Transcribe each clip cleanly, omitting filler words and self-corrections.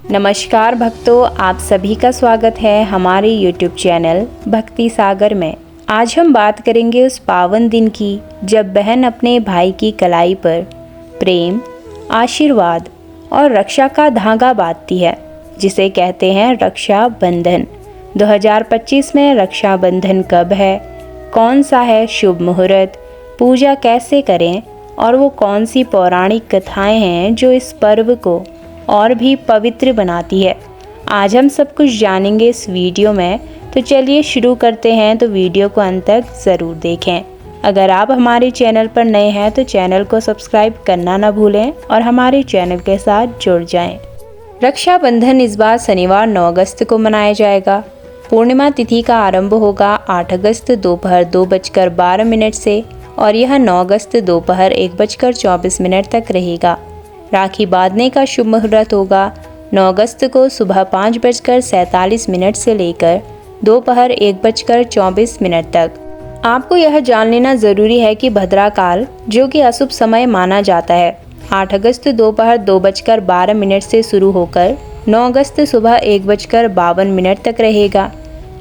नमस्कार भक्तों, आप सभी का स्वागत है हमारे YouTube चैनल भक्ति सागर में। आज हम बात करेंगे उस पावन दिन की जब बहन अपने भाई की कलाई पर प्रेम, आशीर्वाद और रक्षा का धागा बांधती है, जिसे कहते हैं रक्षा बंधन। 2025 में रक्षा बंधन कब है, कौन सा है शुभ मुहूर्त, पूजा कैसे करें और वो कौन सी पौराणिक कथाएं हैं जो इस पर्व को और भी पवित्र बनाती है, आज हम सब कुछ जानेंगे इस वीडियो में। तो चलिए शुरू करते हैं। तो वीडियो को अंत तक ज़रूर देखें। अगर आप हमारे चैनल पर नए हैं तो चैनल को सब्सक्राइब करना ना भूलें और हमारे चैनल के साथ जुड़ जाएं। रक्षाबंधन इस बार शनिवार 9 अगस्त को मनाया जाएगा। पूर्णिमा तिथि का आरंभ होगा 8 अगस्त दोपहर 2:12 से और यह 9 अगस्त दोपहर 1:24 तक रहेगा। राखी बांधने का शुभ मुहूर्त होगा 9 अगस्त को सुबह 5:47 से लेकर दोपहर 1:24 तक। आपको यह जान लेना ज़रूरी है कि भद्राकाल, जो कि अशुभ समय माना जाता है, 8 अगस्त दोपहर 2:12 से शुरू होकर 9 अगस्त सुबह 1:52 तक रहेगा।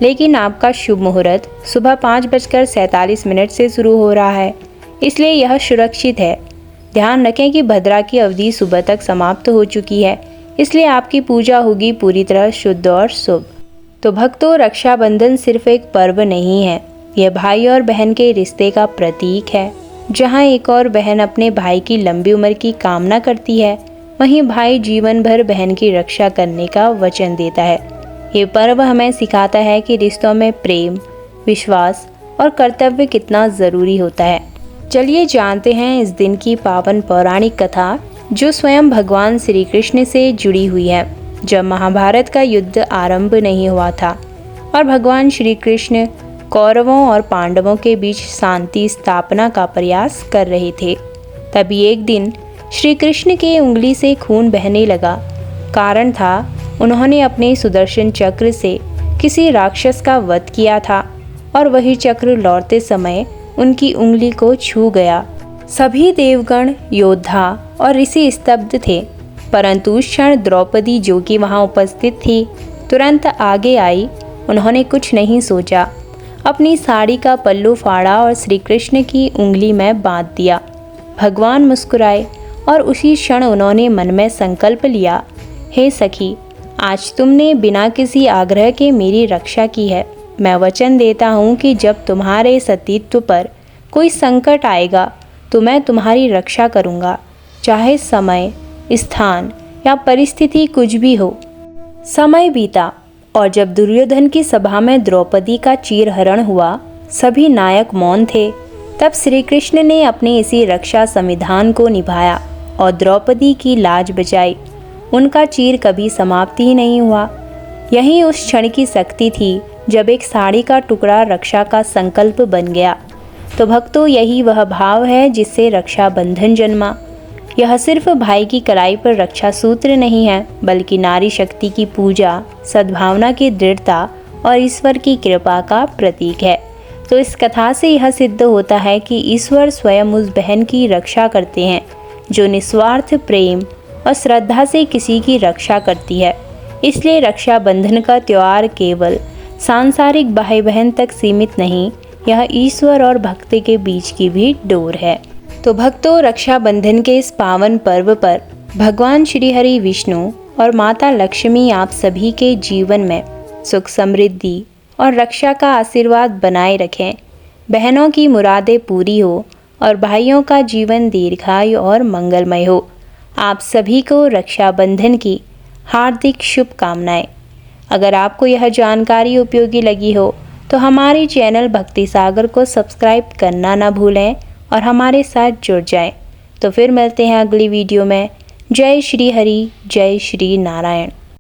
लेकिन आपका शुभ मुहूर्त सुबह 5:47 से शुरू हो रहा है, इसलिए यह सुरक्षित है। ध्यान रखें कि भद्रा की अवधि सुबह तक समाप्त हो चुकी है, इसलिए आपकी पूजा होगी पूरी तरह शुद्ध और शुभ। तो भक्तों, रक्षाबंधन सिर्फ एक पर्व नहीं है, यह भाई और बहन के रिश्ते का प्रतीक है। जहां एक और बहन अपने भाई की लंबी उम्र की कामना करती है, वहीं भाई जीवन भर बहन की रक्षा करने का वचन देता है। ये पर्व हमें सिखाता है कि रिश्तों में प्रेम, विश्वास और कर्तव्य कितना ज़रूरी होता है। चलिए जानते हैं इस दिन की पावन पौराणिक कथा, जो स्वयं भगवान श्री कृष्ण से जुड़ी हुई है। जब महाभारत का युद्ध आरंभ नहीं हुआ था और भगवान श्री कृष्ण कौरवों और पांडवों के बीच शांति स्थापना का प्रयास कर रहे थे, तभी एक दिन श्री कृष्ण के उंगली से खून बहने लगा। कारण था, उन्होंने अपने सुदर्शन चक्र से किसी राक्षस का वध किया था और वही चक्र लौटते समय उनकी उंगली को छू गया। सभी देवगण, योद्धा और ऋषि स्तब्ध थे, परंतु उस क्षण द्रौपदी, जो कि वहां उपस्थित थी, तुरंत आगे आई। उन्होंने कुछ नहीं सोचा, अपनी साड़ी का पल्लू फाड़ा और श्री कृष्ण की उंगली में बांध दिया। भगवान मुस्कुराए और उसी क्षण उन्होंने मन में संकल्प लिया, हे सखी, आज तुमने बिना किसी आग्रह के मेरी रक्षा की है। मैं वचन देता हूँ कि जब तुम्हारे सतीत्व पर कोई संकट आएगा तो मैं तुम्हारी रक्षा करूँगा, चाहे समय, स्थान या परिस्थिति कुछ भी हो। समय बीता और जब दुर्योधन की सभा में द्रौपदी का चीरहरण हुआ, सभी नायक मौन थे। तब श्री कृष्ण ने अपने इसी रक्षा संविधान को निभाया और द्रौपदी की लाज बचाई। उनका चीर कभी समाप्त ही नहीं हुआ। यही उस क्षण की शक्ति थी जब एक साड़ी का टुकड़ा रक्षा का संकल्प बन गया। तो भक्तों, यही वह भाव है जिससे रक्षाबंधन जन्मा। यह सिर्फ भाई की कलाई पर रक्षा सूत्र नहीं है, बल्कि नारी शक्ति की पूजा, सद्भावना की दृढ़ता और ईश्वर की कृपा का प्रतीक है। तो इस कथा से यह सिद्ध होता है कि ईश्वर स्वयं उस बहन की रक्षा करते हैं जो निस्वार्थ प्रेम और श्रद्धा से किसी की रक्षा करती है। इसलिए रक्षाबंधन का त्यौहार केवल सांसारिक भाई बहन तक सीमित नहीं, यह ईश्वर और भक्ति के बीच की भी डोर है। तो भक्तों, रक्षाबंधन के इस पावन पर्व पर भगवान श्री हरि विष्णु और माता लक्ष्मी आप सभी के जीवन में सुख, समृद्धि और रक्षा का आशीर्वाद बनाए रखें। बहनों की मुरादें पूरी हो और भाइयों का जीवन दीर्घायु और मंगलमय हो। आप सभी को रक्षाबंधन की हार्दिक शुभकामनाएं। अगर आपको यह जानकारी उपयोगी लगी हो तो हमारे चैनल भक्ति सागर को सब्सक्राइब करना ना भूलें और हमारे साथ जुड़ जाएं। तो फिर मिलते हैं अगली वीडियो में। जय श्री हरि, जय श्री नारायण।